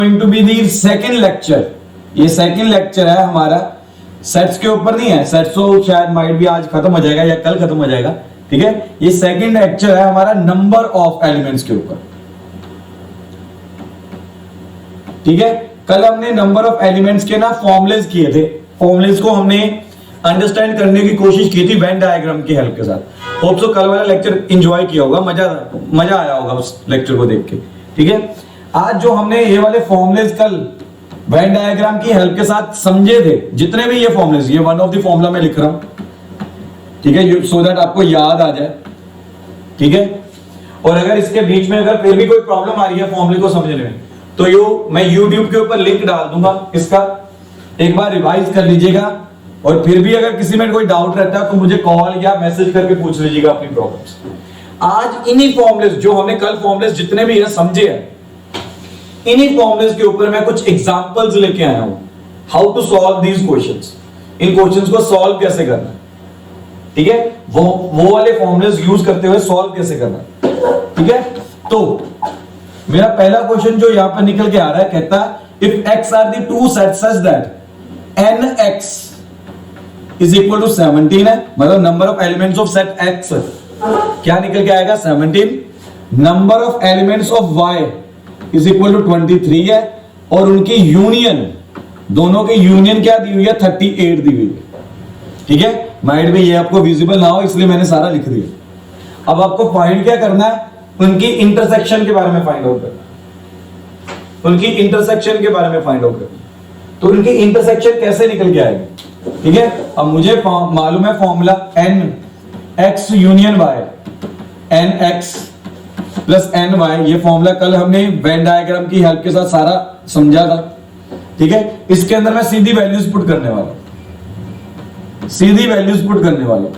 Going to be the second lecture. ये second lecture है हमारा, सेट्स के ऊपर नहीं है, सेट्स तो शायद माइट भी आज खत्म हो जाएगा या कल खत्म हो जाएगा, ठीक है। ये सेकेंड लेक्चर है हमारा नंबर ऑफ एलिमेंट्स के ऊपर, ठीक है। कल हमने नंबर ऑफ एलिमेंट्स के ना फॉर्मुलेस किए थे, फॉर्मुलेस को हमने अंडरस्टैंड करने की कोशिश की थी वेन डायग्राम की हेल्प के साथ। होप सो कल वाला लेक्चर एंजॉय किया होगा, मजा आया होगा उस लेक्चर को देख के, ठीक है। आज जो हमने ये वाले फॉर्मुलेस कल वेन डायग्राम की हेल्प के साथ समझे थे, जितने भी ये फॉर्मुलेस, ये वन ऑफ द फॉर्मूला में लिख रहा हूं, ठीक है, सो दैट आपको याद आ जाए, ठीक है। और अगर इसके बीच में अगर फिर भी कोई प्रॉब्लम आ रही है फॉर्मूले को समझने में, तो मैं YouTube के ऊपर लिंक डाल दूंगा इसका, एक बार रिवाइज कर लीजिएगा। और फिर भी अगर किसी में कोई डाउट रहता है तो मुझे कॉल या मैसेज करके पूछ लीजिएगा अपनी प्रॉब्लम्स। आज इन्हीं फॉर्मुलेस जो हमने कल फॉर्मुलेस जितने भी है समझे हैं, इन्हीं फॉर्मुलेस के ऊपर मैं कुछ एग्जांपल्स लेके आया हूं, how to solve these questions. इन क्वेश्चंस को सॉल्व कैसे करना है, ठीक है, वो वाले फॉर्मुलेस यूज करते हुए सॉल्व कैसे करना है, ठीक है। तो मेरा पहला क्वेश्चन जो यहां पर निकल के आ रहा है, कहता है if x are the two sets such that nx is equal to 17 है, मतलब number of elements of set x क्या निकल के आएगा 17, number of elements of y is equal to 23 है, और उनकी यूनियन, दोनों की यूनियन क्या दी हुई है 38 दी हुई है, ठीक है। माइंड में ये आपको विजिबल ना हो इसलिए मैंने सारा लिख दिया। अब आपको फाइंड क्या करना है, उनकी इंटरसेक्शन के बारे में फाइंड आउट करना, उनकी इंटरसेक्शन के बारे में फाइंड आउट करना। तो उनकी इंटरसेक्शन कैसे निकल के आएगी, ठीक है। अब मुझे मालूम है formula n x union y, n x plus N Y, ये फॉर्मूला कल हमने वेन डायग्राम की हेल्प के साथ सारा समझा था, ठीक है। इसके अंदर मैं सीधी वैल्यूज पुट करने वाला हूं, सीधी वैल्यूज पुट करने वाला हूं,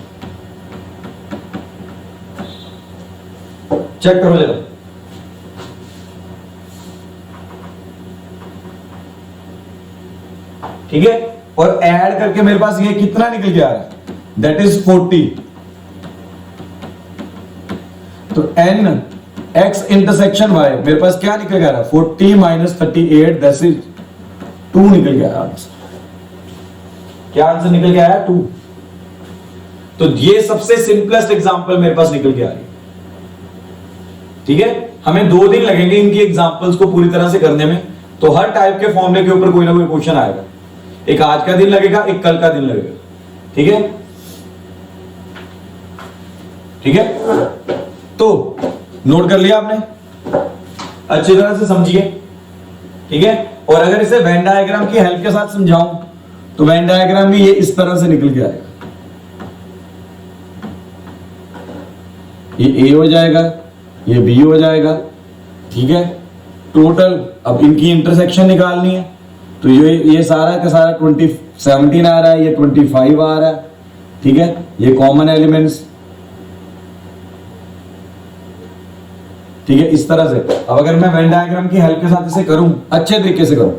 चेक करो जरा, ठीक है। और ऐड करके मेरे पास ये कितना निकल के आ रहा है, दैट इज 40। तो n x इंटरसेक्शन y मेरे पास क्या निकल के आ रहा है 40 माइनस 38 दैट इज 2 निकल के आया आंसर। क्या आंसर निकल के आया 2। तो ये सबसे सिंपलेस्ट एग्जांपल मेरे पास निकल के आ रही है, ठीक है। हमें 2 दिन लगेंगे इनकी एग्जांपल्स को पूरी तरह से करने में। तो हर टाइप के फॉर्मूले के ऊपर कोई ना कोई क्वेश्चन आएगा, एक आज का दिन लगेगा, एक कल का दिन लगेगा, ठीक है, ठीक है। तो नोट कर लिया आपने, अच्छी तरह से समझिए, ठीक है। और अगर इसे वेन डायग्राम की हेल्प के साथ समझाऊं तो वेन डायग्राम भी ये इस तरह से निकल के आएगा, ये A हो जाएगा, ये B हो जाएगा, ठीक है। टोटल अब इनकी इंटरसेक्शन निकालनी है, तो ये सारा का सारा 17 आ रहा है, ये 25 आ रहा है, ठीक है। ये कॉमन एलिमेंट्स, ठीक है, इस तरह से। अब अगर मैं वेन डायग्राम की हेल्प के साथ इसे करूं, अच्छे तरीके से करूं,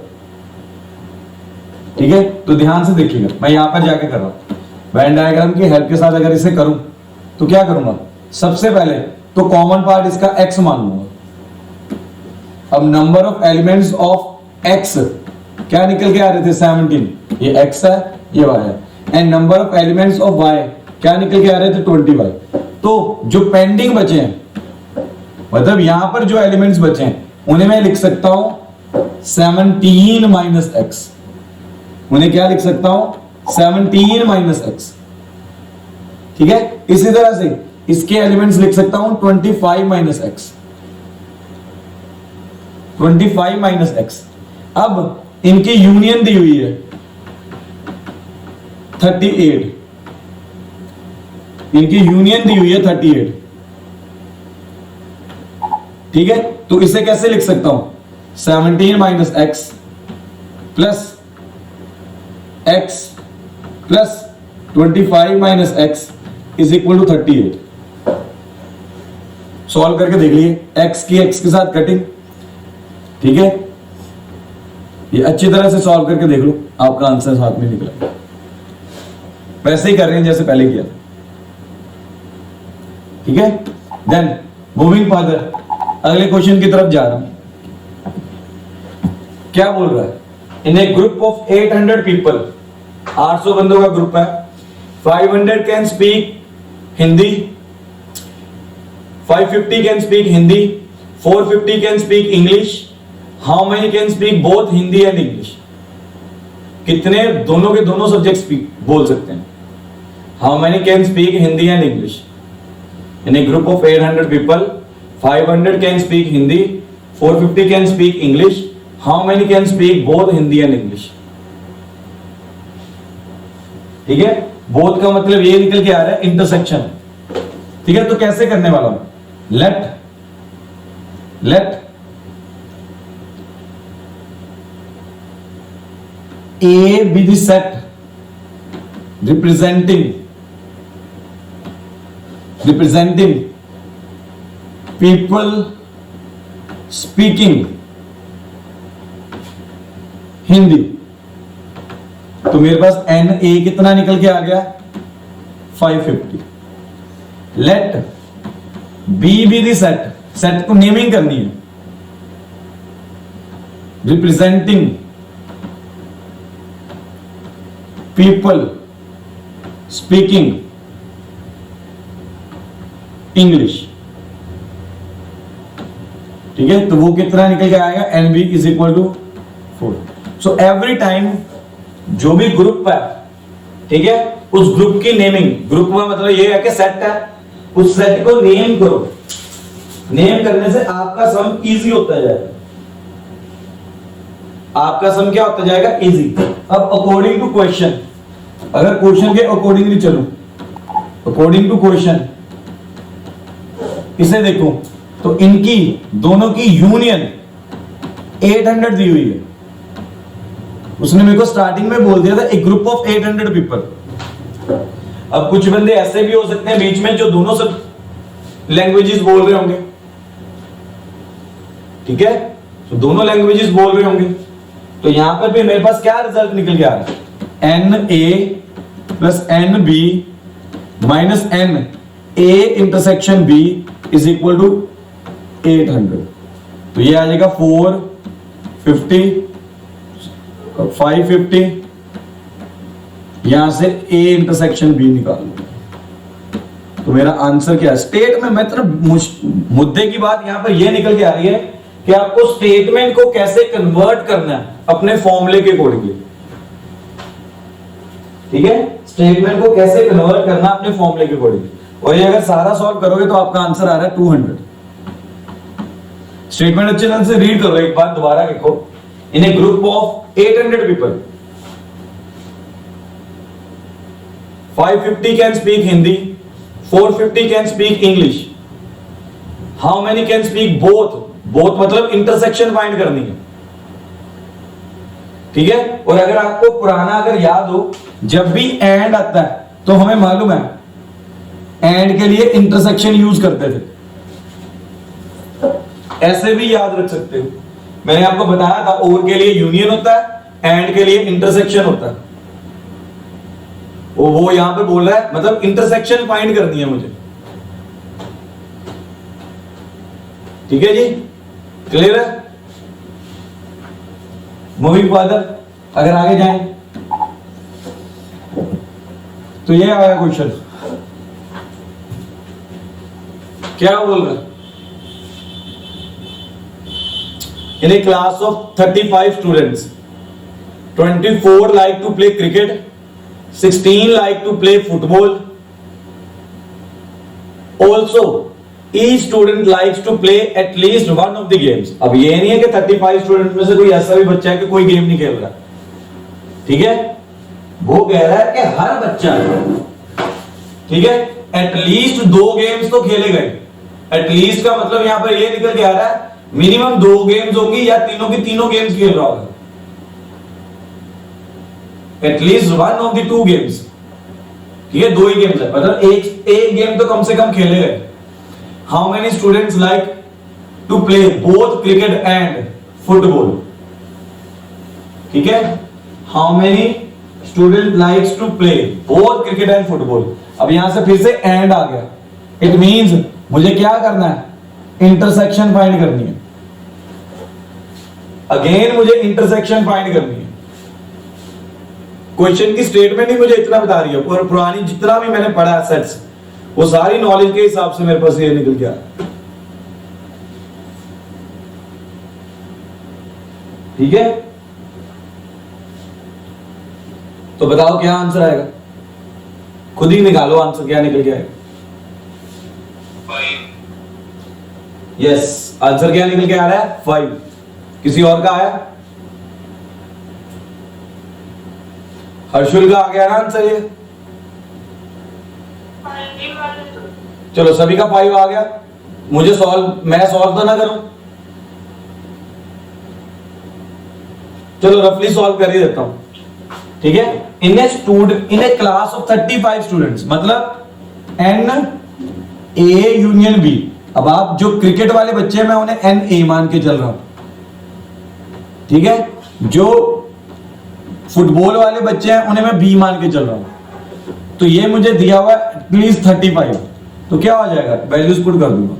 ठीक है, तो ध्यान से देखिएगा, मैं यहां पर जाके कर रहा हूं। वेन डायग्राम की हेल्प के साथ अगर इसे करूं तो क्या करूंगा, सबसे पहले तो कॉमन पार्ट इसका x मान लूंगा। अब number of elements of x क्या निकल के आ रहे थे 17, ये x है, ये y है, and number of elements of y क्या निकल के आ रहे थे 20y। तो जो पेंडिंग बचे हैं, मतलब यहां पर जो एलिमेंट्स बचे हैं उन्हें मैं लिख सकता हूं 17 माइनस x, उन्हें क्या लिख सकता हूं 17 माइनस x, ठीक है। इसी तरह से इसके एलिमेंट्स लिख सकता हूं 25 माइनस x, 25 माइनस x। अब इनकी यूनियन दी हुई है 38, इनकी यूनियन दी हुई है 38, ठीक है। तो इसे कैसे लिख सकता हूं 17 minus x plus x plus 25 minus x is equal to 38। Solve करके देख लिए, x की x के साथ कटिंग, ठीक है। ये अच्छी तरह से सॉल्व करके देख लो, आपका आंसर साथ में निकला। वैसे ही कर रहे हैं जैसे पहले किया, ठीक है। देन मूविंग फर्दर, अगले क्वेश्चन की तरफ जा रहा हूं। क्या बोल रहा है? In a group of 800 people, 800 बंदों का ग्रुप है, 500 can speak Hindi, 550 can speak Hindi, 450 can speak English, how many can speak both Hindi and English? कितने दोनों के दोनों सब्जेक्ट स्पीक बोल सकते हैं? How many can speak Hindi and English? In a group of 800 people, 500 can speak Hindi, 450 can speak English, how many can speak both Hindi and English? ठीक है, both का मतलब ये निकल के आ रहा है इंटरसेक्शन। ठीक है, तो कैसे करने वाला हूं? Let A be the set representing people speaking Hindi. तो मेरे पास NA कितना निकल के आ गया? 550। Let B be the set, set को नेमिंग करनी है, रिप्रेजेंटिंग पीपल स्पीकिंग इंग्लिश। ठीक है, तो वो कितना निकल के आएगा? NB is equal to 4। So every time जो भी ग्रुप है, ठीक है, उस ग्रुप की नेमिंग, ग्रुप में मतलब ये है कि सेट है, उस सेट को नेम करो। नेम करने से आपका सम इजी होता जाएगा। आपका सम क्या होता जाएगा? इजी। अब अकॉर्डिंग टू क्वेश्चन, अगर क्वेश्चन के अकॉर्डिंगली चलो, अकॉर्डिंग टू क्वेश्चन इसे देखो, तो इनकी दोनों की यूनियन 800 दी हुई है। उसने मेरे को स्टार्टिंग में बोल दिया था एक ग्रुप ऑफ 800 पीपल। अब कुछ बंदे ऐसे भी हो सकते हैं बीच में जो दोनों सब लैंग्वेजेस बोल रहे होंगे। ठीक है, तो दोनों लैंग्वेजेस बोल रहे होंगे, तो यहां पर भी मेरे पास क्या रिजल्ट निकल के आ रहा है? NA plus NB minus NA intersection B is equal to 800। तो ये आ जाएगा 450, 550, यहां से A इंटरसेक्शन B निकाल लो। तो मेरा आंसर क्या है? स्टेट में मतलब मुद्दे की बात यहां पर यह निकल के आ रही है कि आपको स्टेटमेंट को कैसे कन्वर्ट करना है अपने फॉर्मूले के अकॉर्डिंगली। ठीक है, स्टेटमेंट को कैसे कन्वर्ट करना अपने फॉर्मूले के अकॉर्डिंगली। और ये अगर सारा सॉल्व करोगे तो आपका आंसर आ रहा है 200। स्टेटमेंट अच्छे ढंग से रीड करो, एक बार दोबारा लिखो। In a group of 800 people, 550 can speak Hindi, 450 can speak English, how many can speak both? Both मतलब इंटरसेक्शन फाइंड करनी है। ठीक है, और अगर आपको पुराना अगर याद हो, जब भी एंड आता है तो हमें मालूम है एंड के लिए इंटरसेक्शन यूज करते थे। ऐसे भी याद रख सकते हो, मैंने आपको बताया था और के लिए यूनियन होता है, एंड के लिए इंटरसेक्शन होता है। वो यहां पे बोल रहा है मतलब इंटरसेक्शन फाइंड करनी है मुझे। ठीक है जी, क्लियर है? मूविंग फर्दर, अगर आगे जाएं तो ये आया क्वेश्चन, क्या बोल रहा है? In a class of 35 students, 24 like to play cricket, 16 like to play football. Also, each student likes to play at least one of the games. अब ये नहीं है कि 35 स्टूडेंट में से कोई ऐसा भी बच्चा है कि कोई गेम नहीं खेल रहा। ठीक है, वो कह रहा है कि हर बच्चा, ठीक है, एटलीस्ट 2 गेम्स तो खेलेगा। एटलीस्ट का मतलब यहां पर ये निकल के आ रहा है मिनिमम 2 गेम्स होगी या तीनों की तीनों गेम्स खेल रहा होगा। At least one of the 2 games. ठीक है, 2 ही गेम्स है, मतलब एक गेम तो कम से कम खेलेगा। How many students like to play both cricket and football? ठीक है, how many student likes to play both cricket and football. अब यहां से फिर से एंड आ गया, इट मींस मुझे क्या करना है? इंटरसेक्शन फाइंड करनी है। अगेन मुझे इंटरसेक्शन फाइंड करनी है। क्वेश्चन की स्टेटमेंट ही मुझे इतना बता रही है, और पुरानी जितना भी मैंने पढ़ा सेट्स, वो सारी नॉलेज के हिसाब से मेरे पास ये निकल गया। ठीक है, तो बताओ क्या आंसर आएगा, खुद ही निकालो आंसर क्या निकल के आएगा। यस, आंसर क्या निकल के आ रहा है? 5। किसी और का आया? हर्षुल का आ गया ना आंसर ये? चलो सभी का 5 आ गया। मुझे मैं सॉल्व तो ना करूं, चलो रफली सॉल्व कर ही देता हूं। ठीक है, in a class of 35 students, मतलब एन ए यूनियन बी। अब आप जो क्रिकेट वाले बच्चे हैं मैं उन्हें एन ए मान के चल रहा हूं। ठीक है, जो फुटबॉल वाले बच्चे हैं उन्हें मैं बी मान के चल रहा हूं। तो ये मुझे दिया हुआ है एटलीस्ट 35, तो क्या हो जाएगा, वैल्यूज पुट कर दूंगा।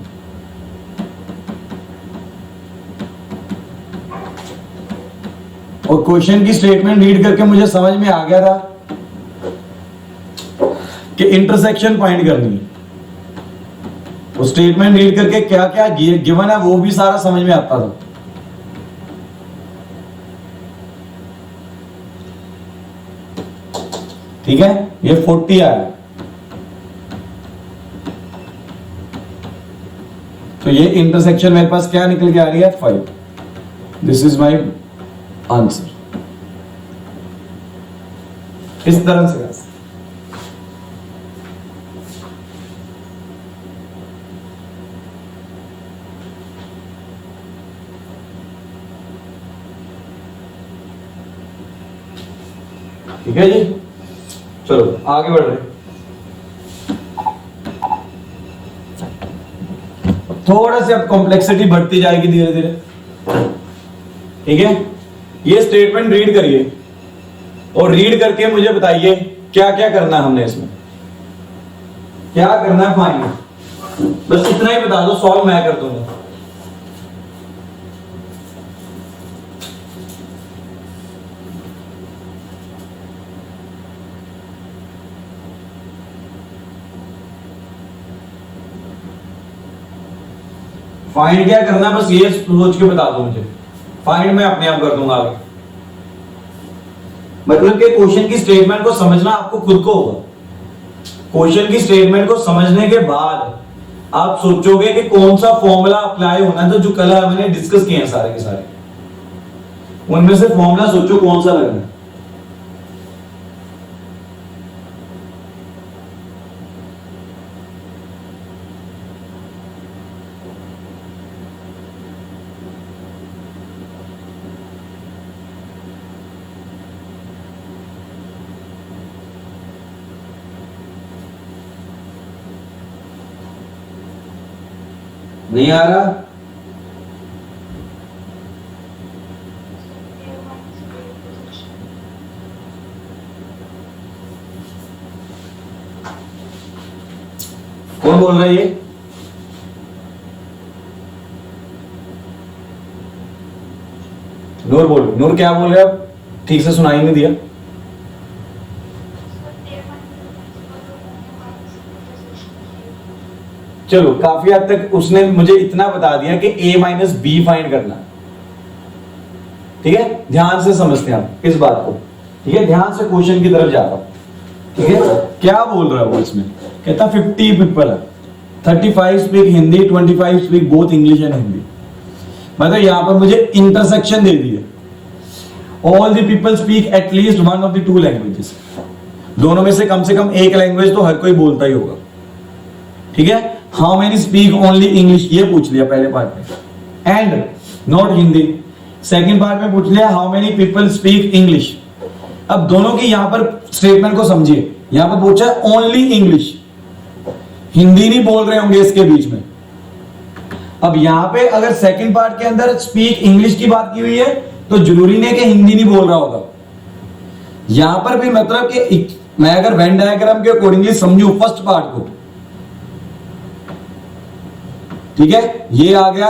और क्वेश्चन की स्टेटमेंट रीड करके मुझे समझ में आ गया था कि इंटरसेक्शन फाइंड करनी है। वो स्टेटमेंट रीड करके क्या क्या गिवन है वो भी सारा समझ में आता था। ठीक है, ये 40 आया, तो ये इंटरसेक्शन मेरे पास क्या निकल के आ रही है? 5। This is my answer. इस तरह से ठीक है जी, चलो आगे बढ़ रहे। थोड़ा सा अब कॉम्प्लेक्सिटी बढ़ती जाएगी धीरे धीरे। ठीक है, ये स्टेटमेंट रीड करिए और रीड करके मुझे बताइए क्या क्या करना है हमने इसमें, क्या करना है फाइंड। बस इतना ही बता दो, सॉल्व मैं कर दूंगा। फाइंड क्या करना है बस ये सोच के बता दो मुझे, फाइंड मैं अपने आप कर दूंगा आगे। मतलब कि क्वेश्चन की स्टेटमेंट को समझना आपको खुद को होगा। क्वेश्चन की स्टेटमेंट को समझने के बाद आप सोचोगे कि कौन सा फॉर्मूला अप्लाई होना है, तो जो कल हमने डिस्कस किए हैं सारे के सारे, उनमें से फॉर्मूला सोचो कौन सा लगना है। नहीं आ रहा? कौन बोल रहा है ये? नूर बोल, नूर क्या बोल रहे हो? ठीक से सुनाई नहीं दिया। चलो काफी हद तक उसने मुझे इतना बता दिया कि a माइनस बी फाइंड करना। ठीक है, ध्यान से समझते हैं आप इस बात को। ठीक है, ध्यान से क्वेश्चन की तरफ जाता हूं। ठीक है, क्या बोल रहा है वो इसमें? कहता 50 पीपल है, 35 speak Hindi, 25 speak both English and Hindi. मतलब यहां पर मुझे इंटरसेक्शन दे दिए, all the people speak at least one of the two languages. दोनों में से कम एक लैंग्वेज तो हर कोई बोलता ही होगा। ठीक है, how many speak only English, ये पूछ लिया पहले पार्ट में, and not Hindi. Second part में पूछ लिया how many people speak English. अब दोनों की यहां पर स्टेटमेंट को समझिए, यहां पर पूछा है ओनली इंग्लिश, हिंदी नहीं बोल रहे होंगे इसके बीच में। अब यहां पे अगर सेकंड पार्ट के अंदर स्पीक इंग्लिश की बात की हुई है तो जरूरी नहीं कि हिंदी नहीं बोल रहा होगा। यहां पर भी मतलब कि मैं अगर वेन डायग्राम के अकॉर्डिंगली समझू फर्स्ट पार्ट को, ठीक है, ये आ गया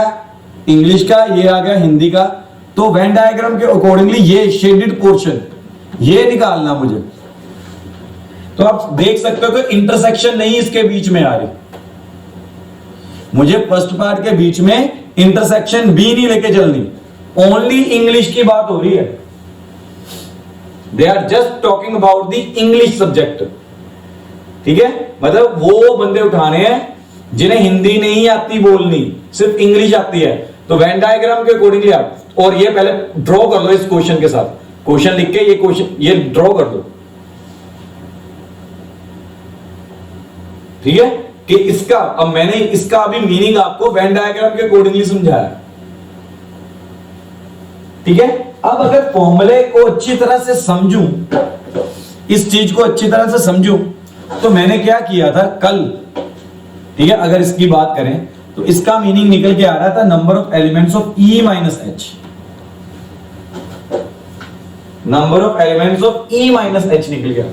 इंग्लिश का, ये आ गया हिंदी का, तो वेन डायग्राम के अकॉर्डिंगली ये शेडेड पोर्शन ये निकालना मुझे। तो आप देख सकते हो कि इंटरसेक्शन नहीं इसके बीच में आ रही, मुझे फर्स्ट पार्ट के बीच में इंटरसेक्शन भी नहीं लेके चलनी, ओनली इंग्लिश की बात हो रही है। They are just talking about the English subject, ठीक है। मतलब वो बंदे उठाने हैं जिन्हें हिंदी नहीं आती बोलनी, सिर्फ इंग्लिश आती है। तो वेन डायग्राम के अकॉर्डिंगली आप, और ये पहले ड्रॉ कर लो इस क्वेश्चन के साथ, क्वेश्चन लिख के ये क्वेश्चन ये ड्रॉ कर दो, ठीक है। कि इसका, अब मैंने इसका अभी मीनिंग आपको वेन डायग्राम के अकॉर्डिंगली समझाया, ठीक है। अब अगर फॉर्मूले को अच्छी तरह से समझूं, इस चीज को अच्छी तरह से समझूं, तो मैंने क्या किया था कल, ठीक है। अगर इसकी बात करें तो इसका मीनिंग निकल के आ रहा था number of elements of E minus H, number of elements of E minus H निकल गया।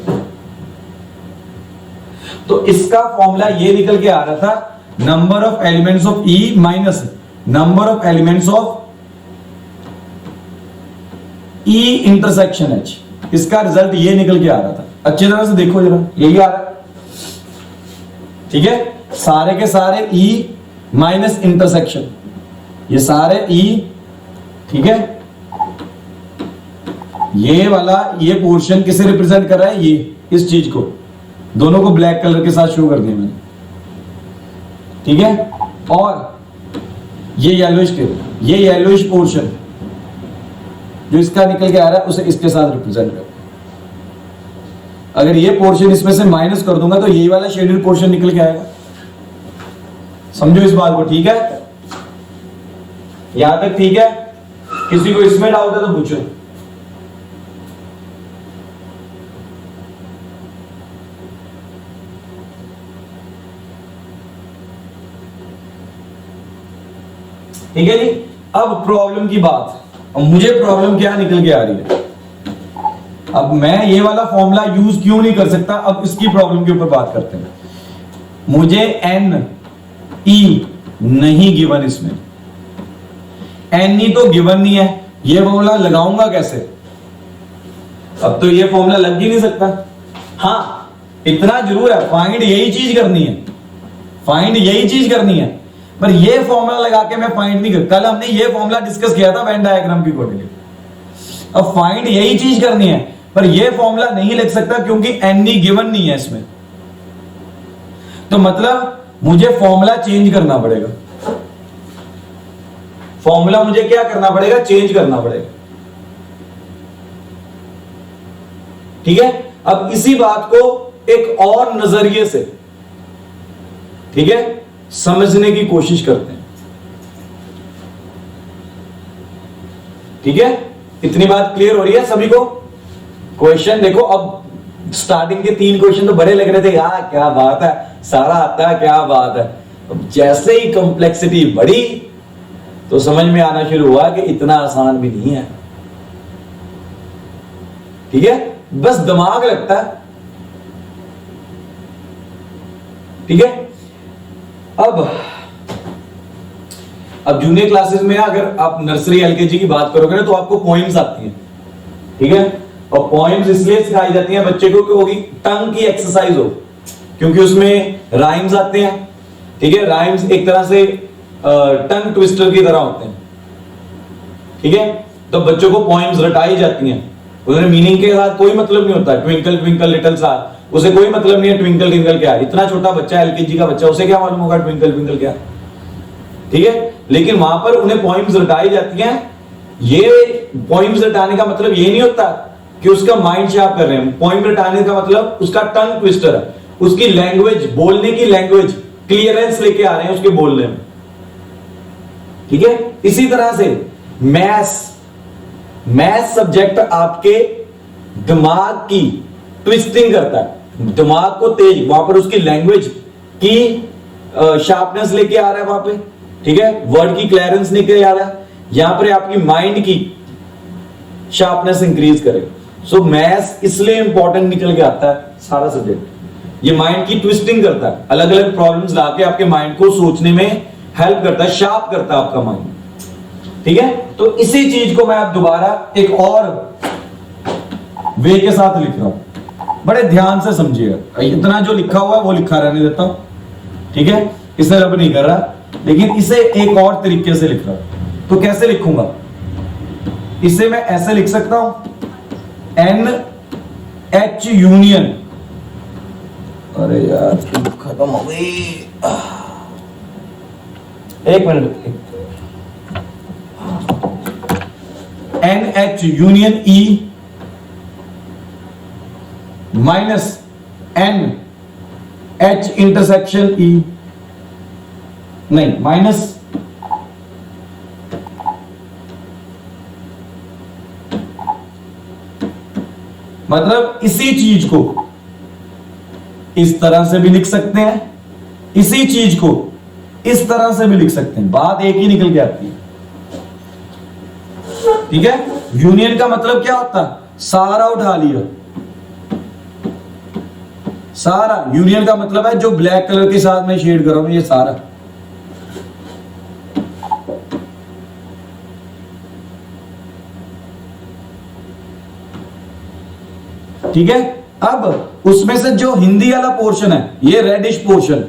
तो इसका फॉर्मूला ये निकल के आ रहा था number of elements of E minus number of elements of E intersection H. इसका रिजल्ट ये निकल के आ रहा था, अच्छी तरह से देखो जरा, यही आ रहा है, ठीक है। सारे के सारे ई माइनस इंटरसेक्शन, ये सारे ई, ठीक है। ये वाला ये पोर्शन किसे रिप्रेजेंट कर रहा है, ये इस चीज को, दोनों को ब्लैक कलर के साथ शो कर दिया मैंने, ठीक है। और ये येलोइश पोर्शन जो इसका निकल के आ रहा है उसे इसके साथ रिप्रेजेंट कर। अगर ये पोर्शन इसमें से माइनस कर दूंगा तो ये वाला शेडेड पोर्शन निकल के आएगा। समझो इस बात को, ठीक है। यहां तक ठीक है? किसी को इसमें डाउट है तो पूछो। ठीक है जी। अब प्रॉब्लम की बात, अब मुझे प्रॉब्लम क्या निकल के आ रही है, अब मैं ये वाला फॉर्मूला यूज क्यों नहीं कर सकता, अब इसकी प्रॉब्लम के ऊपर बात करते हैं। मुझे एन ई नहीं गिवन, इसमें एन ई तो गिवन नहीं है, ये फॉर्मूला लगाऊंगा कैसे? अब तो ये फॉर्मूला लग ही नहीं सकता। हाँ इतना जरूर है, फाइंड यही चीज करनी है, फाइंड यही चीज करनी है, पर ये फॉर्मूला लगा के मैं फाइंड नहीं कर। कल हमने ये फॉर्मूला डिस्कस किया था वेन डायग्राम की अकॉर्डिंगली। अब फाइंड यही चीज करनी है, पर ये फॉर्मूला नहीं लिख सकता क्योंकि एन ई गिवन नहीं है इसमें। तो मतलब मुझे फॉर्मूला चेंज करना पड़ेगा, फॉर्मूला मुझे क्या करना पड़ेगा, चेंज करना पड़ेगा, ठीक है। अब इसी बात को एक और नजरिए से, ठीक है, समझने की कोशिश करते हैं, ठीक है। इतनी बात क्लियर हो रही है सभी को? क्वेश्चन देखो, अब स्टार्टिंग के 3 क्वेश्चन तो बड़े लग रहे थे, यार क्या बात है, सारा आता है, क्या बात है। अब जैसे ही कॉम्प्लेक्सिटी बढ़ी तो समझ में आना शुरू हुआ कि इतना आसान भी नहीं है, ठीक है। बस दिमाग लगता है, ठीक है। अब जूनियर क्लासेस में अगर आप नर्सरी एलकेजी की बात करोगे ना तो आपको पोइम्स आती हैं, ठीक है। और पोइम्स इसलिए सिखाई जाती हैं बच्चे को कि होगी टंग की एक्सरसाइज हो, क्योंकि उसमें राइम्स आते हैं, ठीक है। राइम्स एक तरह से टंग ट्विस्टर की तरह होते हैं, ठीक है। तो बच्चों को पोइम्स रटाई जाती हैं, उन्हें मीनिंग के साथ कोई मतलब नहीं होता। ट्विंकल ट्विंकल लिटिल स्टार, उसे कोई मतलब नहीं है ट्विंकल ट्विंकल क्या है। इतना छोटा बच्चा एलकेजी का बच्चा, उसे क्या मालूम होगा ट्विंकल ट्विंकल क्या, ठीक है। लेकिन वहां पर उन्हें पोइम्स रटाई जाती हैं। ये पोइम्स रटाने का मतलब ये नहीं होता कि उसका माइंड शार्प कर रहे हैं। पोइम रटाने का मतलब उसका टंग ट्विस्टर है, उसकी लैंग्वेज, बोलने की लैंग्वेज क्लियरेंस लेके आ रहे हैं उसके बोलने में, ठीक है। इसी तरह से मैथ्स सब्जेक्ट आपके दिमाग की ट्विस्टिंग करता है, दिमाग को तेज, वहां पर उसकी लैंग्वेज की शार्पनेस लेके आ रहा है वहां पे, ठीक है। वर्ड की क्लियरेंस लेके आ रहा है, यहां पर आपकी माइंड की शार्पनेस इंक्रीज करेगा। सो मैथ्स इसलिए इंपॉर्टेंट निकल के आता है सारा सब्जेक्ट। ये माइंड की ट्विस्टिंग करता है, अलग अलग प्रॉब्लम्स लाके आपके माइंड को सोचने में हेल्प करता है, शार्प करता है आपका माइंड, ठीक है, तो इसी चीज को मैं अब दोबारा एक और वे के साथ लिख रहा हूं, बड़े ध्यान से समझिएगा। इतना जो लिखा हुआ है वो लिखा रहने देता हूं, ठीक है, इसे रब नहीं कर रहा, लेकिन इसे एक और तरीके से लिख रहा हूं। तो कैसे लिखूंगा, इसे मैं ऐसे लिख सकता हूं, NH यूनियन, अरे यार खत्म हो गई, एक minute, NH union E minus NH intersection E, नहीं माइनस मतलब इसी चीज को इस तरह से भी लिख सकते हैं, इसी चीज को इस तरह से भी लिख सकते हैं, बात एक ही निकल के आती है। ठीक है, यूनियन का मतलब क्या होता है, सारा उठा लिया, सारा। यूनियन का मतलब है जो ब्लैक कलर के साथ मैं शेड कर रहा हूं, ये सारा। ठीक है, अब उसमें से जो हिंदी वाला पोर्शन है, ये रेडिश पोर्शन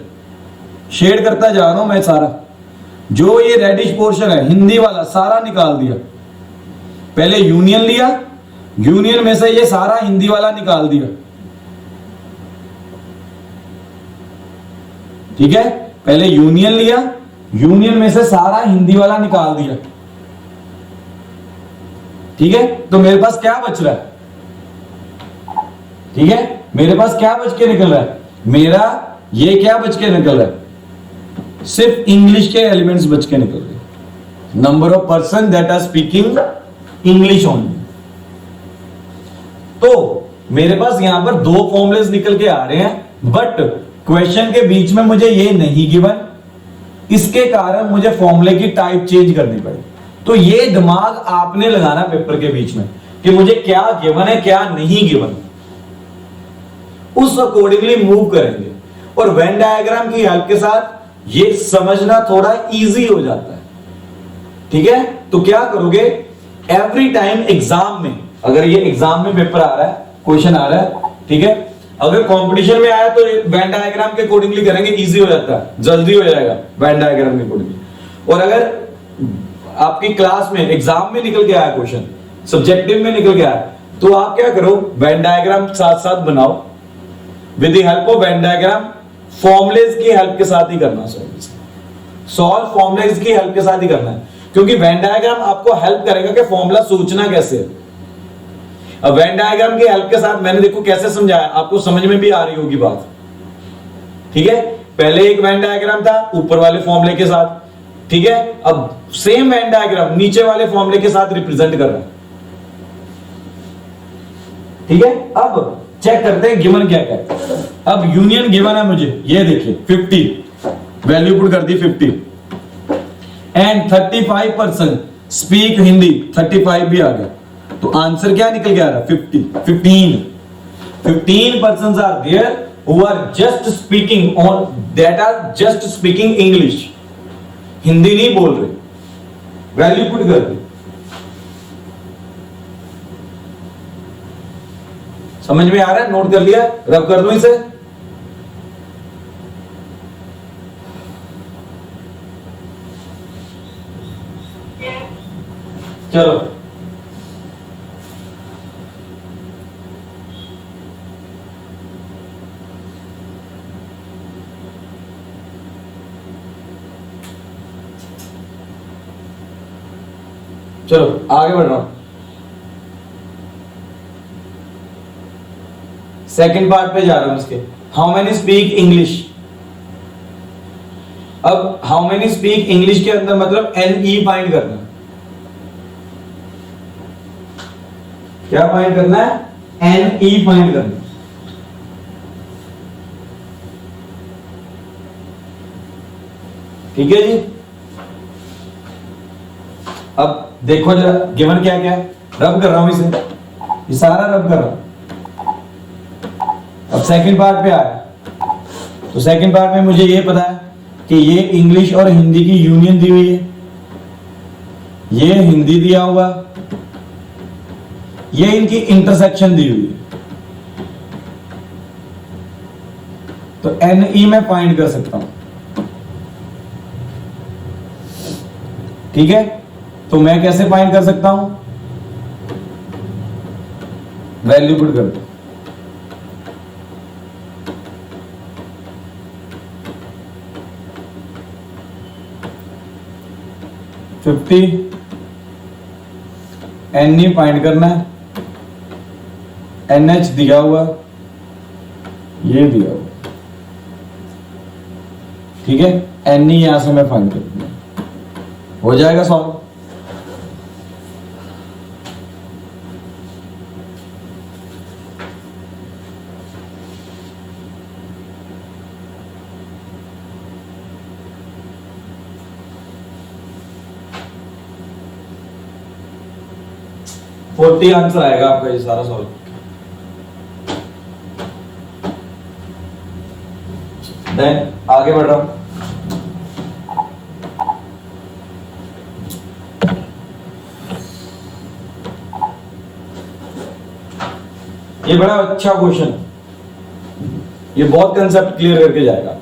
शेड करता जा रहा हूं मैं सारा, जो ये रेडिश पोर्शन है हिंदी वाला सारा निकाल दिया। पहले यूनियन लिया, यूनियन में से ये सारा हिंदी वाला निकाल दिया। ठीक है, पहले यूनियन लिया, यूनियन में से सारा हिंदी वाला निकाल दिया। ठीक है, तो मेरे पास क्या बच रहा है, ठीक है, मेरे पास क्या बच के निकल रहा है, मेरा ये क्या बच के निकल रहा है, सिर्फ इंग्लिश के एलिमेंट्स बच के निकल रहे हैं। Number of person that are speaking English only. तो मेरे पास यहां पर दो फॉर्मुलेस निकल के आ रहे हैं, बट क्वेश्चन के बीच में मुझे ये नहीं गिवन, इसके कारण मुझे फॉर्मूले की टाइप चेंज करनी पड़ी। तो ये दिमाग आपने लगाना पेपर के बीच में कि मुझे क्या गिवन है क्या नहीं गिवन, उस अकॉर्डिंगली मूव करेंगे। और वेन डायग्राम की हेल्प के साथ ये समझना थोड़ा इजी हो जाता है। ठीक है, तो क्या करोगे, एवरी टाइम एग्जाम में, अगर ये एग्जाम में पेपर आ रहा है, क्वेश्चन आ रहा है, ठीक है, अगर कंपटीशन में आया तो वेन डायग्राम के अकॉर्डिंगली करेंगे, इजी हो जाता है, जल्दी हो जाएगा वेन डायग्राम के अकॉर्डिंगली। और अगर आपकी क्लास में एग्जाम में निकल के आया क्वेश्चन, सब्जेक्टिव में निकल के आया, तो आप क्या करो, वेन डायग्राम साथ साथ बनाओ, with the help of Venn diagram, formulas की हेल्प के साथ ही करना, सॉल्व फॉर्मुलेज की हेल्प के साथ ही करना है, क्योंकि वेन डायग्राम आपको हेल्प करेगा कि फॉर्मूला सोचना कैसे है। अब वेन डायग्राम की हेल्प के साथ मैंने देखो कैसे समझाया, आपको समझ में भी आ रही होगी बात। ठीक है, पहले एक वेन डायग्राम था ऊपर वाले फॉर्मूले के साथ, ठीक है, अब सेम वेन डायग्राम नीचे वाले फॉर्मूले के साथ रिप्रेजेंट कर रहा है। ठीक है, अब चेक करते हैं गिवन क्या क्या है। अब यूनियन गिवन है मुझे, ये देखिए 50 वैल्यू पुट कर दी 50 एंड 35% स्पीक हिंदी, 35 भी आ गया, तो आंसर क्या निकल के आ रहा है, 15% are there who are just speaking on that are just speaking English, Hindi नहीं बोल रहे, वैल्यू पुट कर दी। समझ में आ रहा है, नोट कर लिया, रब कर दो इसे। चलो चलो आगे बढ़ रहा हूं, सेकेंड पार्ट पे जा रहा हूं इसके। How many speak English. अब हाउ मेनी स्पीक इंग्लिश के अंदर मतलब NE फाइंड करना है। क्या फाइंड करना है, NE फाइंड करना है। ठीक है जी, अब देखो जरा गिवन क्या क्या है, रब कर रहा हूं इसे, ये सारा रब कर रहा हूं। अब सेकंड पार्ट पे आया, तो सेकंड पार्ट में मुझे ये पता है कि ये इंग्लिश और हिंदी की यूनियन दी हुई है, ये हिंदी दिया हुआ, ये इनकी इंटरसेक्शन दी हुई है, तो NE मैं फाइंड कर सकता हूं। ठीक है, तो मैं कैसे फाइंड कर सकता हूं? वैल्यू पुट कर दो। फिफ्टी NE फाइंड करना है, NH दिया हुआ, ये दिया हुआ। ठीक है, NE यहां से मैं फाइंड कर दूंगा, हो जाएगा सॉल्व। फोर्टी आंसर आएगा आपका ये सारा सॉल्व। देन आगे बढ़ रहा हूं। ये बड़ा अच्छा क्वेश्चन, ये बहुत कंसेप्ट क्लियर करके जाएगा,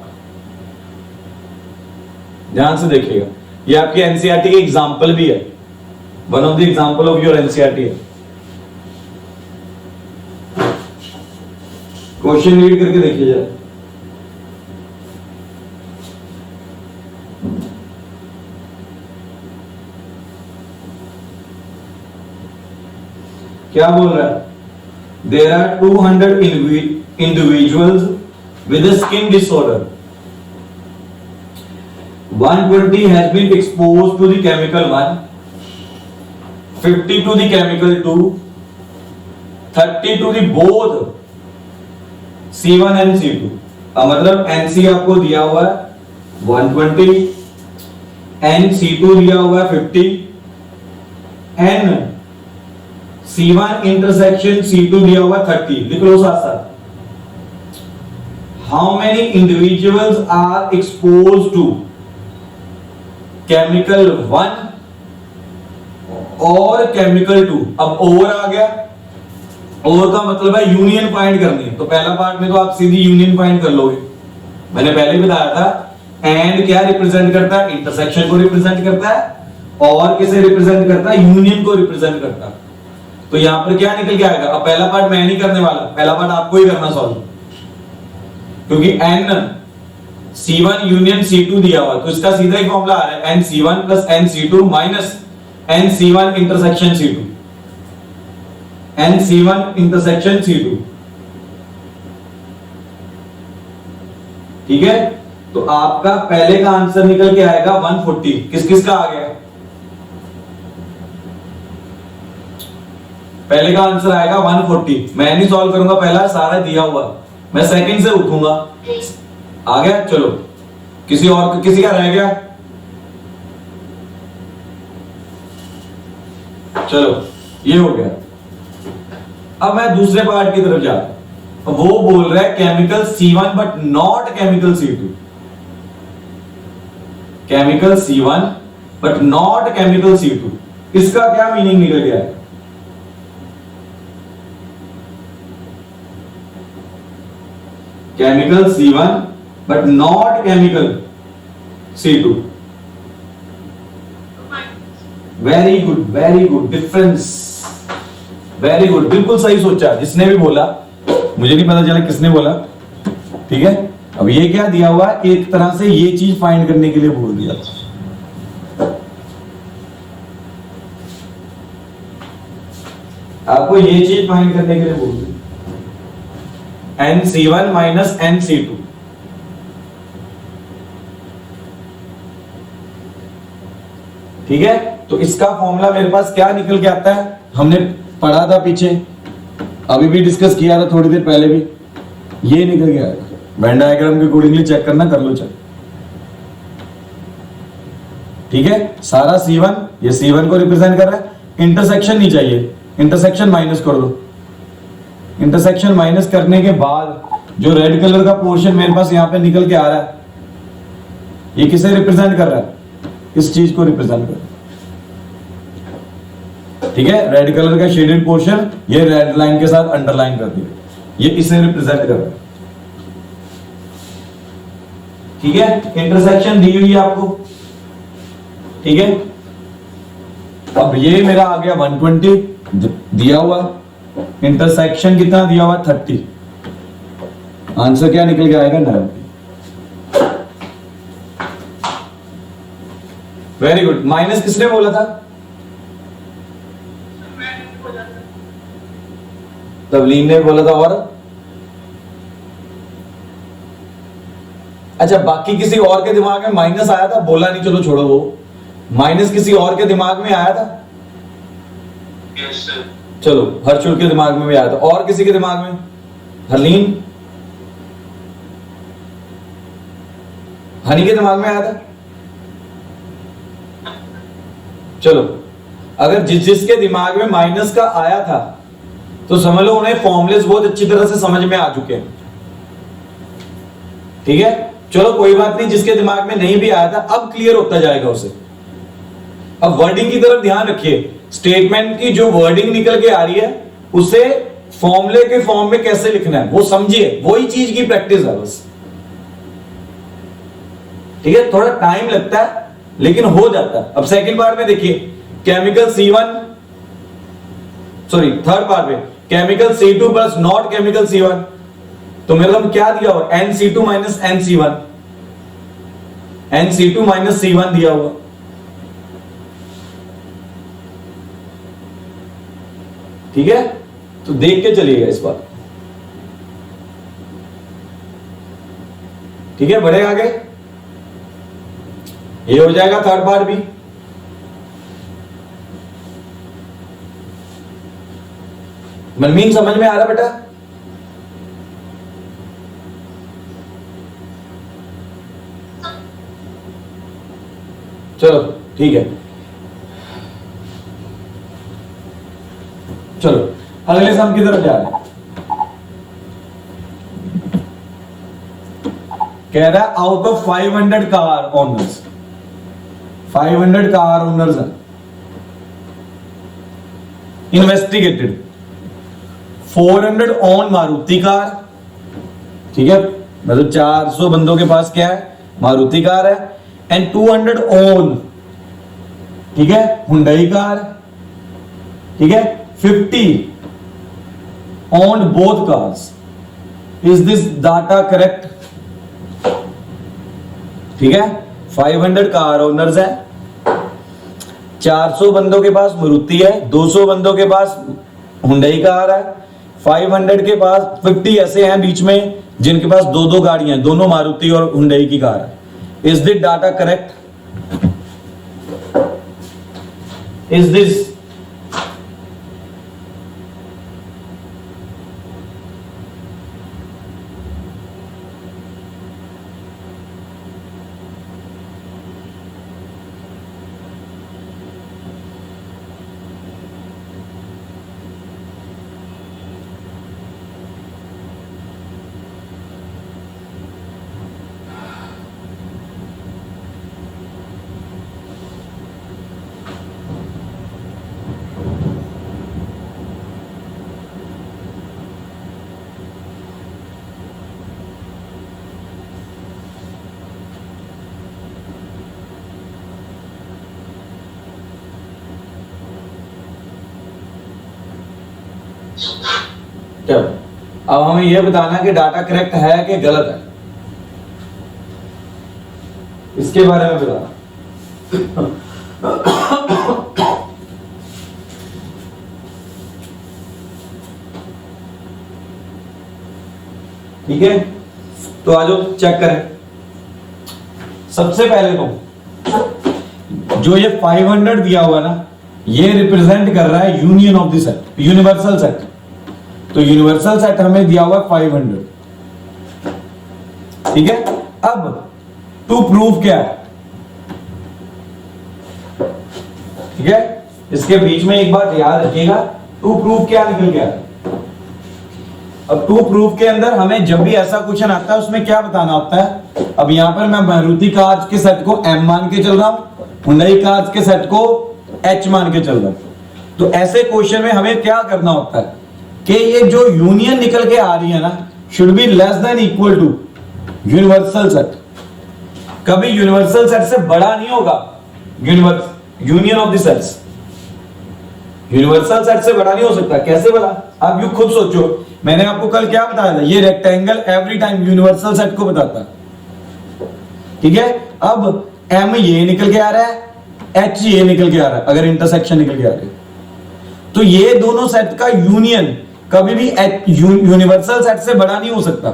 ध्यान से देखिएगा। ये आपकी एनसीईआरटी के एग्जाम्पल भी है, one of the example of your NCERT है। क्वेश्चन रीड करके देखिए जरा। क्या बोल रहा है? There are 200 individuals with a skin disorder. 120 has been exposed to the chemical 1, 50 to the chemical 2, 30 to the both C1 and C2। मतलब NC आपको दिया हुआ है 120, NC2 दिया हुआ है 50, N C1 इंटरसेक्शन C2 दिया हुआ 30। लिख लो साथ साथ। How many individuals are expose to chemical 1 और केमिकल 2। अब ओवर आ गया, ओवर का मतलब है यूनियन फाइंड करनी है। तो पहला पार्ट में तो आप सीधी यूनियन फाइंड कर लोगे, मैंने पहले बताया था। एंड क्या रिप्रेजेंट करता है? इंटरसेक्शन को रिप्रेजेंट करता है। और किसे रिप्रेजेंट करता है? यूनियन को रिप्रेजेंट करता है। तो यहां पर क्या निकल के आएगा? अब पहला पार्ट मैं नहीं करने वाला, पहला पार्ट आपको ही करना सॉल्व, क्योंकि N C1 यूनियन C2 दिया हुआ, तो इसका सीधा ही फॉर्मूला आ रहा है NC1 plus NC2 minus NC1 intersection C2। NC1 intersection C2। ठीक है, तो आपका पहले का आंसर निकल के आएगा 140। किस किस का आ गया? पहले का आंसर आएगा 140। मैं नहीं सॉल्व करूंगा, पहला सारा दिया हुआ, मैं सेकंड से उठूंगा। आ गया? चलो, किसी और किसी का रह गया? चलो, ये हो गया। अब मैं दूसरे पार्ट की तरफ जाता हूं। वो बोल रहा है chemical C1 but not chemical C2। Chemical C1 but not chemical C2, इसका क्या मीनिंग निकल गया है? Chemical C1 but not chemical C2। Very good difference, very good, बिल्कुल सही सोचा जिसने भी बोला। मुझे नहीं पता चला किसने बोला। ठीक है, अब ये क्या दिया हुआ है? एक तरह से ये चीज फाइंड करने के लिए बोल दिया। आपको ये चीज फाइंड करने के लिए बोल दिया, NC1 माइनस NC2। ठीक है, तो इसका फॉर्मूला मेरे पास क्या निकल के आता है? हमने पढ़ा था पीछे, अभी भी डिस्कस किया था थोड़ी देर पहले भी, ये निकल गया है। वेन डायग्राम के अकॉर्डिंगली चेक करना, कर लो चेक। ठीक है, सारा C1, ये C1 को रिप्रेजेंट कर रहा है। इंटरसेक्शन नहीं चाहिए, इंटरसेक्शन माइनस कर दो। इंटरसेक्शन माइनस करने के बाद जो रेड कलर का पोर्शन मेरे पास यहां पे निकल के आ रहा है, ये किसे रिप्रेजेंट कर रहा है? इस चीज को रिप्रेजेंट कर रहा है। ठीक है, रेड कलर का शेडेड पोर्शन ये रेड लाइन के साथ अंडरलाइन कर दिया, ये इसे रिप्रेजेंट कर रहा है। ठीक है, इंटरसेक्शन दी हुई है आपको। ठीक है, अब ये मेरा आ गया 120 दिया हुआ, इंटरसेक्शन कितना दिया हुआ 30, आंसर क्या निकल के आएगा 90। Very good. माइनस किसने बोला था? तवलीन ने बोला था। और अच्छा, बाकी किसी और के दिमाग में माइनस आया था? बोला नहीं, चलो छोड़ो वो। माइनस किसी और के दिमाग में आया था? Yes sir. चलो, हर्षुल के दिमाग में भी आया था। और किसी के दिमाग में? हरलीन, हनी के दिमाग में आया था? चलो, अगर जिसके दिमाग में माइनस का आया था तो समझ लो उन्हें फॉर्मूलेस बहुत अच्छी तरह से समझ में आ चुके हैं। ठीक है, चलो कोई बात नहीं, जिसके दिमाग में नहीं भी आया था अब क्लियर होता जाएगा उसे। अब वर्डिंग की तरफ ध्यान रखिए, स्टेटमेंट की जो वर्डिंग निकल के आ रही है उसे फॉर्मूले के फॉर्म में कैसे लिखना है वो समझिए, वही चीज की प्रैक्टिस है बस। ठीक है, थोड़ा टाइम लगता है लेकिन हो जाता है। अब सेकंड पार्ट में देखिए, chemical C1, sorry third part में chemical C2 plus not chemical C1, तो मेरे को क्या दिया हुआ? NC2 minus NC1, NC2 minus C1 दिया हुआ। ठीक है, तो देख के चलिएगा इस बार। ठीक है, बढ़े आगे, ये हो जाएगा थर्ड पार्ट भी। मनमीन समझ में आ रहा बेटा? चलो ठीक है, चलो अगले सम की तरफ जा रहे हैं। कह रहा है out of 500 car owners, 500 car owners investigated, 400 on Maruti car. ठीक है, मतलब 400 बंदों के पास क्या है? मारुति कार है। एंड 200 ऑन, ठीक है, हुंडई कार। ठीक है, 50 on both cars. Is this data correct? ठीक है, 500 कार ओनर्स है, 400 बंदों के पास मारुति है, 200 बंदों के पास हुंडई कार है, 500 के पास 50 ऐसे हैं बीच में जिनके पास दो दो गाड़ियां हैं, दोनों मारुति और हुंडई की कार है। Is this data correct? Is this चलो, अब हमें यह बताना कि डाटा करेक्ट है कि गलत है, इसके बारे में बताना। ठीक है, तो आज चेक करें। सबसे पहले तो जो ये 500 दिया हुआ ना, ये रिप्रेजेंट कर रहा है union of the set, universal set. तो यूनिवर्सल सेट हमें दिया हुआ है 500। ठीक है, अब टू प्रूव क्या है? ठीक है, इसके बीच में एक बात याद रखिएगा, टू प्रूव क्या निकल गया। अब टू प्रूफ के अंदर हमें जब भी ऐसा क्वेश्चन आता है उसमें क्या बताना होता है। अब यहां पर मैं मारुति कार्स के सेट को M मान के चल रहा हूं, हुंडई कार्स के सेट को H मान के चल रहा हूं। तो ऐसे क्वेश्चन में हमें क्या करना होता है कि ये जो यूनियन निकल के आ रही है ना, should be less than equal to universal set. कभी यूनिवर्सल सेट से बड़ा नहीं होगा union of the sets. Universal set से बड़ा नहीं हो सकता। कैसे बड़ा? आप यू खुद सोचो, मैंने आपको कल क्या बताया था, ये rectangle every time universal set को बताता है। ठीक है, अब एम ये निकल के आ रहा है, एच ये निकल के आ रहा है, अगर इंटरसेक्शन निकल के आ रही है तो ये दोनों सेट का यूनियन कभी भी यूनिवर्सल सेट से बड़ा नहीं हो सकता।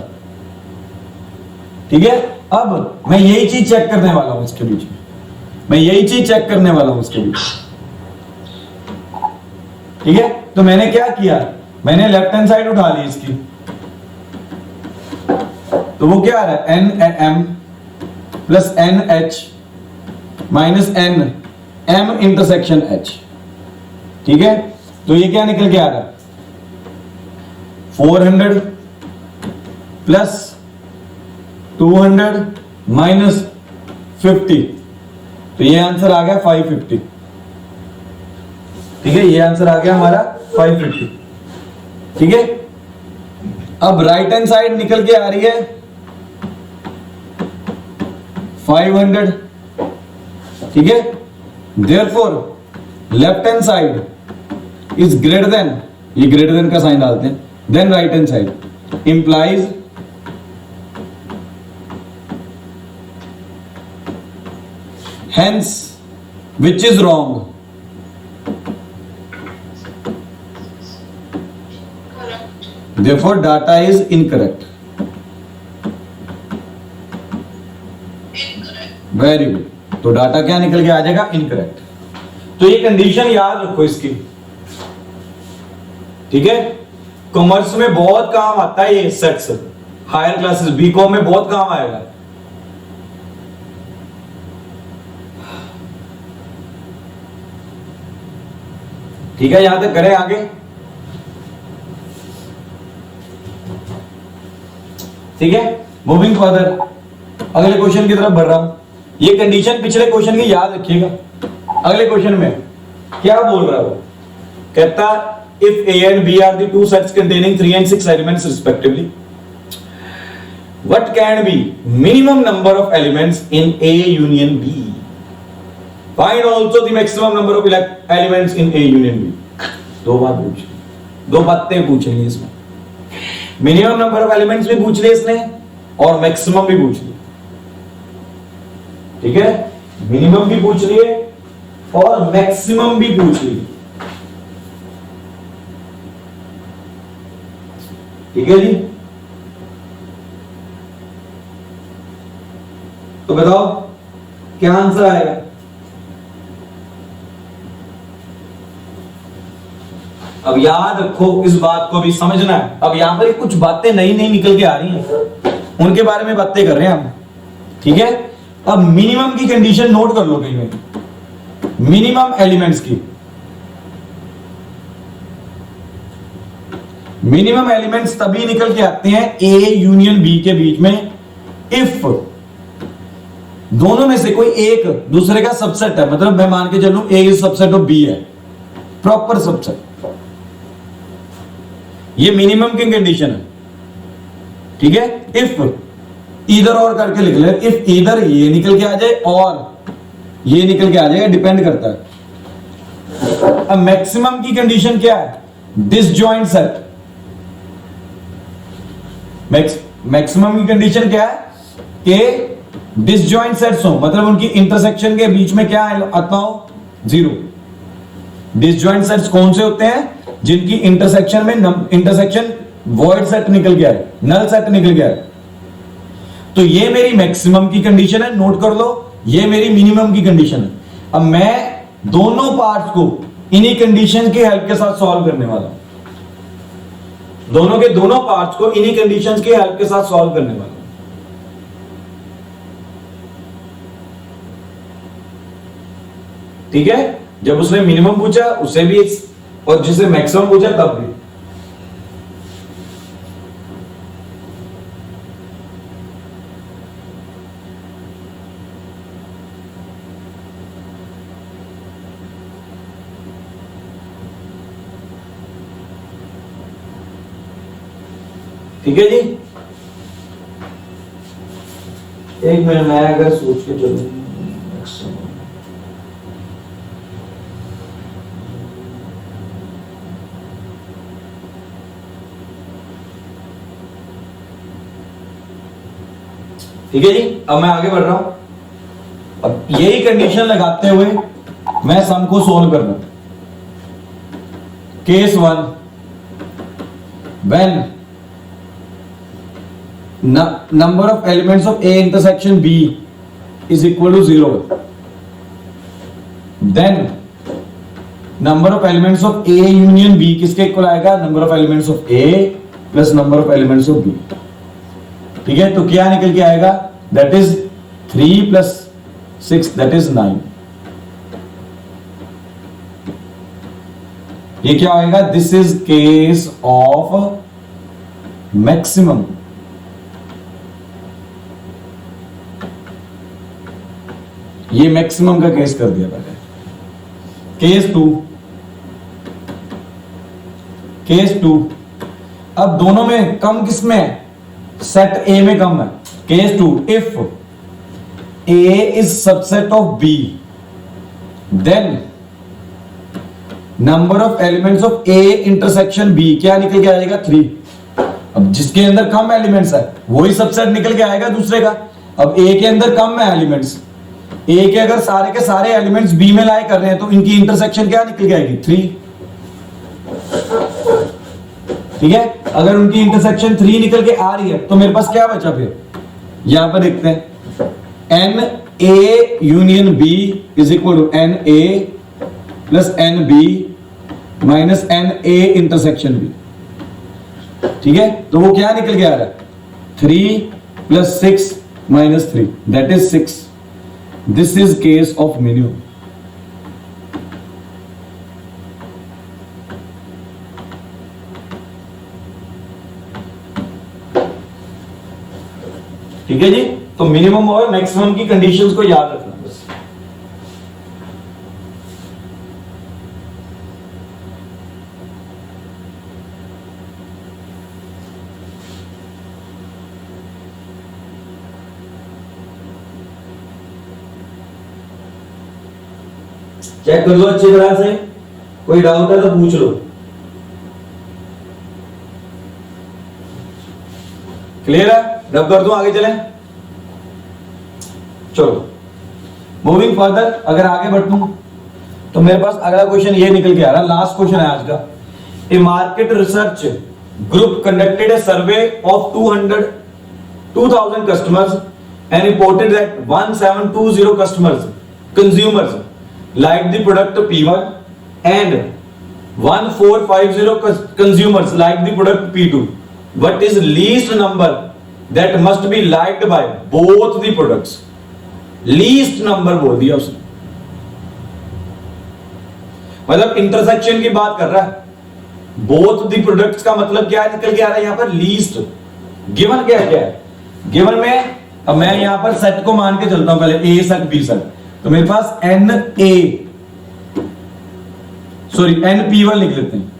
ठीक है, अब मैं यही चीज चेक करने वाला हूं इसके बीच में, मैं यही चीज चेक करने वाला हूं इसके बीच। ठीक है, तो मैंने क्या किया, मैंने लेफ्ट हैंड साइड उठा ली इसकी, तो वो क्या आ रहा है, N M plus N H minus N M intersection H. ठीक है, तो ये क्या निकल के आ रहा है, 400 प्लस 200 माइनस 50, तो ये आंसर आ गया 550। ठीक है, ये आंसर आ गया हमारा 550। ठीक है, अब राइट हैंड साइड निकल के आ रही है 500। ठीक है, therefore left hand side is greater than, ये ग्रेटर देन का साइन डालते हैं, then right hand side implies hence which is wrong? Correct. Therefore data is incorrect. Incorrect. Very good. तो डाटा क्या निकल के आ जाएगा, इनकरेक्ट। तो ये कंडीशन याद रखो इसकी। ठीक है, कॉमर्स में बहुत काम आता है ये सेट्स, हायर क्लासेस बीकॉम में बहुत काम आएगा। ठीक है, यहां तक करें आगे। ठीक है, मूविंग फर्दर, अगले क्वेश्चन की तरफ बढ़ रहा हूं। ये कंडीशन पिछले क्वेश्चन की याद रखिएगा। अगले क्वेश्चन में क्या बोल रहा है वो, कहता if A and B are the two sets containing 3 and 6 elements respectively, what can be minimum number of elements in A union B? Find also the maximum number of elements in A union B. दो बात पूछ, दो बातें पूछ रही है इसमें। Minimum number of elements भी पूछ लिए इसने और मैक्सिमम भी पूछ लिए। ठीक है, मिनिमम भी पूछ लिए और मैक्सिमम भी पूछ लिए। ठीक है जी, तो बताओ क्या आंसर आएगा? अब याद रखो, इस बात को भी समझना है। अब यहां पर कुछ बातें नई नई निकल के आ रही हैं, उनके बारे में बातें कर रहे हैं हम। ठीक है, अब मिनिमम की कंडीशन नोट कर लो कहीं में, मिनिमम एलिमेंट्स की। मिनिमम एलिमेंट्स तभी निकल के आते हैं ए यूनियन बी के बीच में इफ दोनों में से कोई एक दूसरे का सबसेट है। मतलब मैं मान के चलूं ए इज सबसेट ऑफ बी है, प्रॉपर सबसेट। ये मिनिमम की कंडीशन है। ठीक है, इफ इधर और करके लिख ले, इफ इधर ये निकल के आ जाए और ये निकल के आ जाएगा, डिपेंड करता है। अब मैक्सिमम की कंडीशन क्या है, डिसजॉइंट सेट। मैक्सिमम की कंडीशन क्या है कि डिसजॉइंट सेट्स हो, मतलब उनकी इंटरसेक्शन के बीच में क्या आता हो, 0। डिसजॉइंट सेट्स कौन से होते हैं, जिनकी इंटरसेक्शन में इंटरसेक्शन वॉइड सेट निकल गया है, नल सेट निकल गया है। तो ये मेरी मैक्सिमम की कंडीशन है, नोट कर लो। ये मेरी मिनिमम की कंडीशन है। अब मैं दोनों पार्ट्स को इन्हीं कंडीशन की हेल्प के साथ सॉल्व करने वाला हूं। दोनों के दोनों पार्ट्स को इन्हीं कंडीशंस की हेल्प के साथ सॉल्व करने वाला हूं। ठीक है, जब उसने मिनिमम पूछा उसे भी, और जिसे मैक्सिमम पूछा तब भी। ठीक है जी। एक मिनट मैं अगर सोच के चलूं, ठीक है जी। अब मैं आगे बढ़ रहा हूं। अब यही कंडीशन लगाते हुए मैं सम को सोल्व कर रहा हूं। Case 1, when number of elements of A intersection B is equal to 0, then number of elements of A union B किसके इक्वल आएगा? Number of elements of A plus number of elements of B. ठीक है, तो क्या निकल के आएगा? That is 3 plus 6, that is 9। ये क्या होगा? This is case of maximum. ये मैक्सिमम का केस कर दिया मैंने। केस 2, केस 2, अब दोनों में कम किसमें है? सेट ए में कम है। Case 2, if A is subset of B then number of elements of A intersection B क्या निकल के आएगा? 3। अब जिसके अंदर कम एलिमेंट्स है वही सबसेट निकल के आएगा दूसरे का। अब ए के अंदर कम है एलिमेंट्स, ए के अगर सारे के सारे एलिमेंट्स बी में लाए कर रहे हैं तो इनकी इंटरसेक्शन क्या निकल के आएगी? 3। ठीक है, अगर उनकी इंटरसेक्शन 3 निकल के आ रही है तो मेरे पास क्या बचा? फिर यहां पर देखते हैं, N A union B is equal to N A plus N B minus N A intersection B. ठीक है, तो वो क्या निकल के आ रहा है? 3 plus 6 minus 3, that is 6। This is case of minimum. ठीक है जी, तो मिनिमम और मैक्सिमम की कंडीशंस को याद रखना बस। चेक कर लो अच्छी तरह से, कोई डाउट है तो पूछ लो। क्लियर है? रब कर दूं, आगे चलें। चलो मूविंग फर्दर, अगर आगे बढ़ूं तो मेरे पास अगला क्वेश्चन ये निकल के आ रहा है, लास्ट क्वेश्चन है आज का। A market research group conducted a survey of 2000 customers and reported that 1720 consumers liked the product P1 and 1450 consumers liked the product P2. What is least number that must be liked by both the products? Least number बोल दिया उसने, मतलब intersection की बात कर रहा है। Both the products का मतलब क्या निकल के आ रहा है यहां पर? लीस्ट। गिवन क्या है? गिवन में अब मैं यहां पर सेट को मान के चलता हूं, पहले ए सेट बी सेट, तो मेरे पास एन P1 लिख लेते हैं,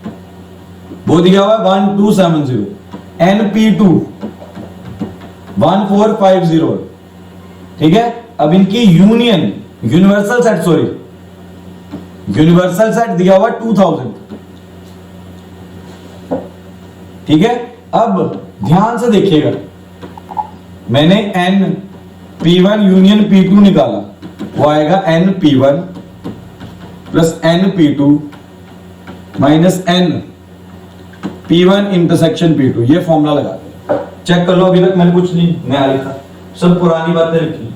वो दिया हुआ है 1270, एन P2 1450। ठीक है, अब इनकी यूनिवर्सल सेट दिया हुआ 2000। ठीक है, अब ध्यान से देखिएगा, मैंने एन P1 यूनियन P2 निकाला, वो आएगा N P1 plus N P2 minus N P1 intersection P2। ये फॉर्मूला लगा दे, चेक कर लो। अभी तक मैंने कुछ नहीं नया लिखा, सब पुरानी बातें लिखी,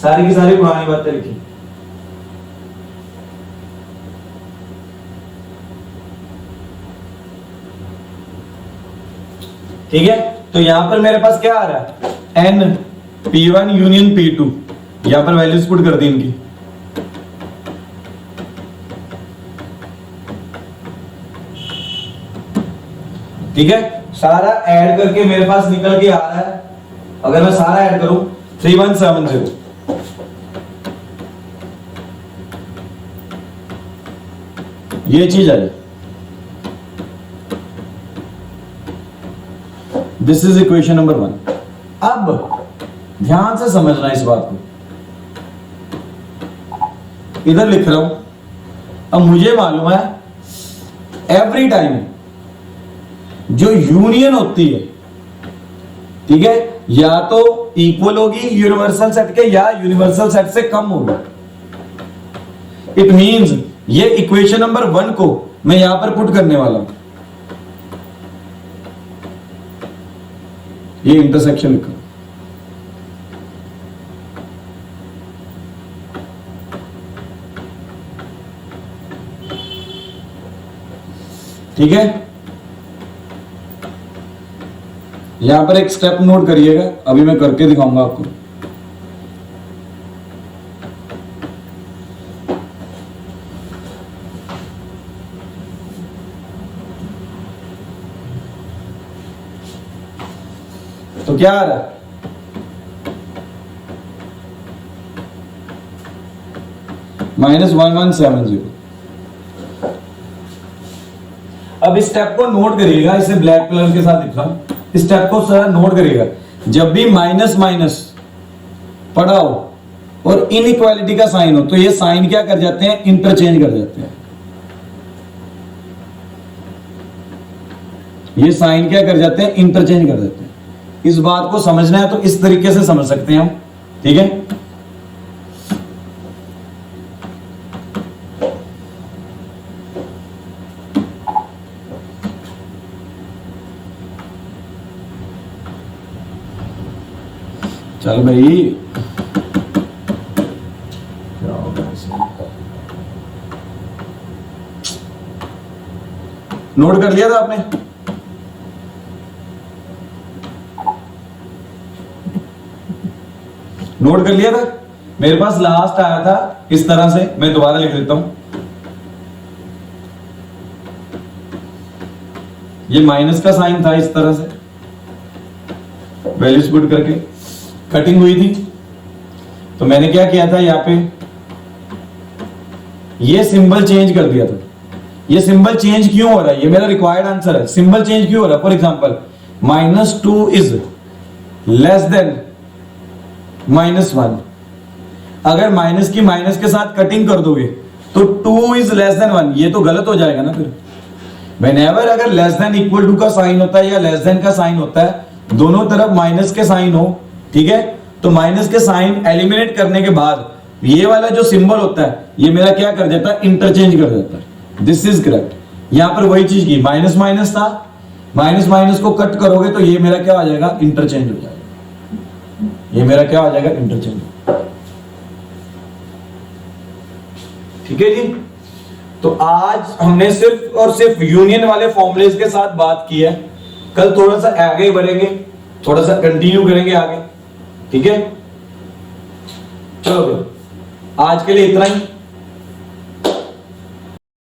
सारी की सारी पुरानी बातें लिखी। ठीक है, तो यहां पर मेरे पास क्या आ रहा है? एन P1 यूनियन P2, यहां पर वैल्यूज पुट कर दी इनकी। ठीक है, सारा ऐड करके मेरे पास निकल के आ रहा है, अगर मैं सारा ऐड करूं 3170, ये चीज है। This is equation number 1। अब ध्यान से समझना इस बात को, इधर लिख रहा हूं। अब मुझे मालूम है एवरी टाइम जो यूनियन होती है, ठीक है, या तो इक्वल होगी यूनिवर्सल सेट के या यूनिवर्सल सेट से कम होगी। इट मींस ये इक्वेशन नंबर 1 को मैं यहां पर पुट करने वाला हूं, ये इंटरसेक्शन लिखा, ठीक है। यहां पर एक स्टेप नोट करिएगा, अभी मैं करके दिखाऊंगा आपको। तो क्या आ रहा है, -1170। अब इस स्टेप को नोट करिएगा, इसे ब्लैक कलर के साथ लिख रहा हूं। इस स्टेप को सर नोट करिएगा, जब भी माइनस माइनस पड़ा हो और इनइक्वालिटी का साइन हो तो ये साइन क्या कर जाते हैं, इंटरचेंज कर जाते हैं। ये साइन क्या कर जाते हैं, इंटरचेंज कर देते हैं। इस बात को समझना है तो इस तरीके से समझ सकते हैं हम, ठीक है। चल भाई, क्या होगा इसे, नोट कर लिया था आपने? नोट कर लिया था? मेरे पास लास्ट आया था इस तरह से, मैं दोबारा लिख देता हूं। ये माइनस का साइन था इस तरह से, वैल्यूज पुट करके कटिंग हुई थी। तो मैंने क्या किया था, यहां पे ये सिंबल चेंज कर दिया था। ये सिंबल चेंज क्यों हो रहा है, ये मेरा रिक्वायर्ड आंसर है। सिंबल चेंज क्यों हो रहा है, for example -2 is less than -1। अगर माइनस की माइनस के साथ कटिंग कर दोगे तो 2 इज लेस देन 1, ये तो गलत हो जाएगा ना फिर। व्हेनेवर अगर लेस देन इक्वल टू का साइन होता है या लेस देन का साइन होता है, दोनों तरफ माइनस के साइन हो, ठीक है, तो माइनस के साइन एलिमिनेट करने के बाद ये वाला जो सिंबल होता है ये मेरा क्या कर देता है, इंटरचेंज कर देता है। This is correct. यहां पर वही चीज की, माइनस माइनस था, माइनस माइनस को कट करोगे तो ये मेरा क्या हो जाएगा, इंटरचेंज हो जाएगा। ये मेरा क्या हो जाएगा, इंटरचेंज। ठीक है जी। तो आज हमने सिर्फ और सिर्फ यूनियन वाले फॉर्मूलेज के साथ बात की है। कल थोड़ा सा आगे बढ़ेंगे, थोड़ा सा कंटिन्यू करेंगे आगे, ठीक है। चलो आज के लिए इतना ही।